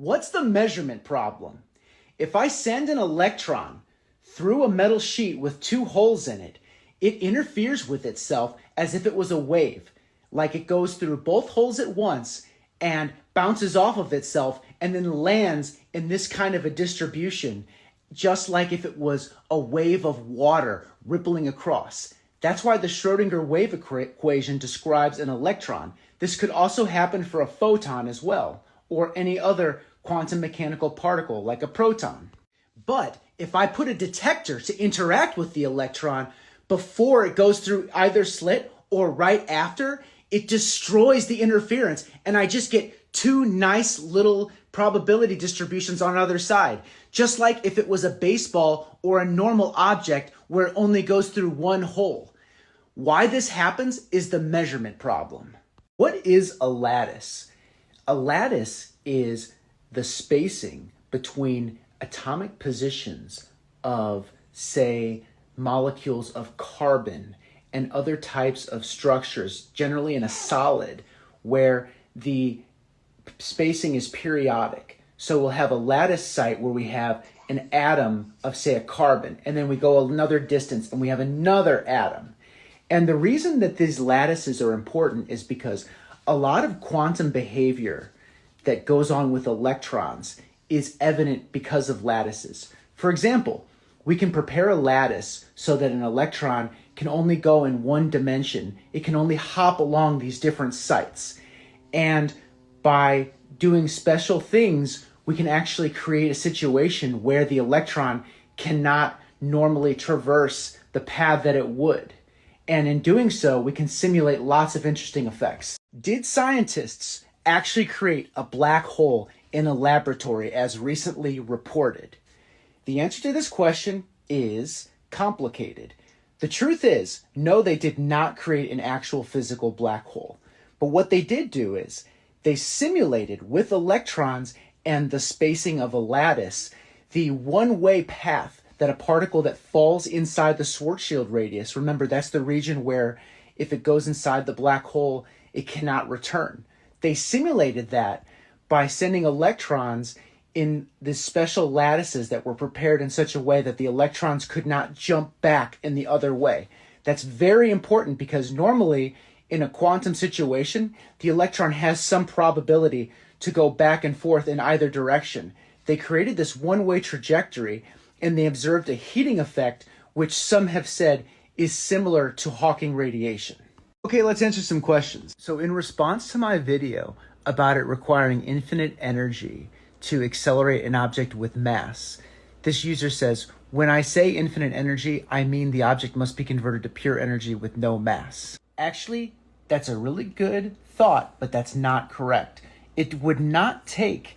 What's the measurement problem? If I send an electron through a metal sheet with two holes in it, it interferes with itself as if it was a wave, like it goes through both holes at once and bounces off of itself and then lands in this kind of a distribution, just like if it was a wave of water rippling across. That's why the Schrodinger wave equation describes an electron. This could also happen for a photon as well, or any other quantum mechanical particle like a proton. But if I put a detector to interact with the electron before it goes through either slit or right after, it destroys the interference and I just get two nice little probability distributions on either side. Just like if it was a baseball or a normal object where it only goes through one hole. Why this happens is the measurement problem. What is a lattice? A lattice is the spacing between atomic positions of, say, molecules of carbon and other types of structures, generally in a solid, where the spacing is periodic. So we'll have a lattice site where we have an atom of, say, a carbon, and then we go another distance and we have another atom. And the reason that these lattices are important is because a lot of quantum behavior that goes on with electrons is evident because of lattices. For example, we can prepare a lattice so that an electron can only go in one dimension. It can only hop along these different sites. And by doing special things, we can actually create a situation where the electron cannot normally traverse the path that it would. And in doing so, we can simulate lots of interesting effects. Did scientists actually create a black hole in a laboratory as recently reported? The answer to this question is complicated. The truth is, no, they did not create an actual physical black hole. But what they did do is they simulated with electrons and the spacing of a lattice the one-way path that a particle that falls inside the Schwarzschild radius, remember that's the region where if it goes inside the black hole, it cannot return. They simulated that by sending electrons in these special lattices that were prepared in such a way that the electrons could not jump back in the other way. That's very important because normally in a quantum situation, the electron has some probability to go back and forth in either direction. They created this one-way trajectory and they observed a heating effect, which some have said is similar to Hawking radiation. Okay, let's answer some questions. So in response to my video about it requiring infinite energy to accelerate an object with mass, this user says, when I say infinite energy, I mean the object must be converted to pure energy with no mass. Actually, that's a really good thought, but that's not correct. It would not take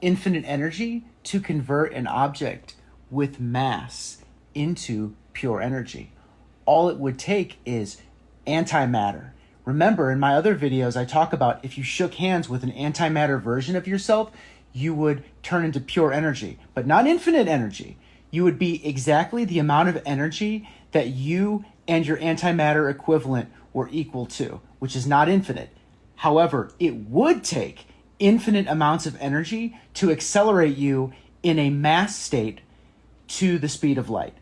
infinite energy to convert an object with mass into pure energy. All it would take is antimatter. Remember, in my other videos, I talk about if you shook hands with an antimatter version of yourself, you would turn into pure energy, but not infinite energy. You would be exactly the amount of energy that you and your antimatter equivalent were equal to, which is not infinite. However, it would take infinite amounts of energy to accelerate you in a mass state to the speed of light.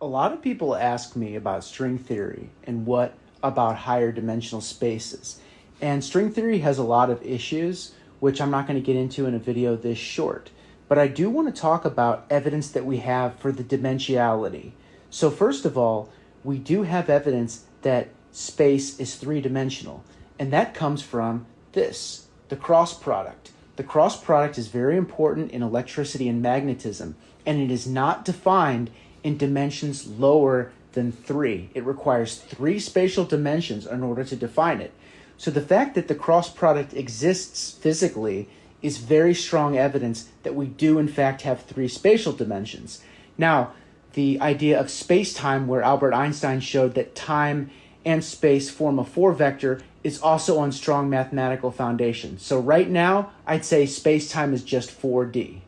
A lot of people ask me about string theory and what about higher dimensional spaces. And string theory has a lot of issues, which I'm not going to get into in a video this short. But I do want to talk about evidence that we have for the dimensionality. So first of all, we do have evidence that space is three-dimensional. And that comes from this, the cross product. The cross product is very important in electricity and magnetism, and it is not defined in dimensions lower than 3. It requires 3 spatial dimensions in order to define it. So the fact that the cross product exists physically is very strong evidence that we do in fact have 3 spatial dimensions. Now, the idea of space-time, where Albert Einstein showed that time and space form a 4-vector, is also on strong mathematical foundation. So right now, I'd say space-time is just 4D.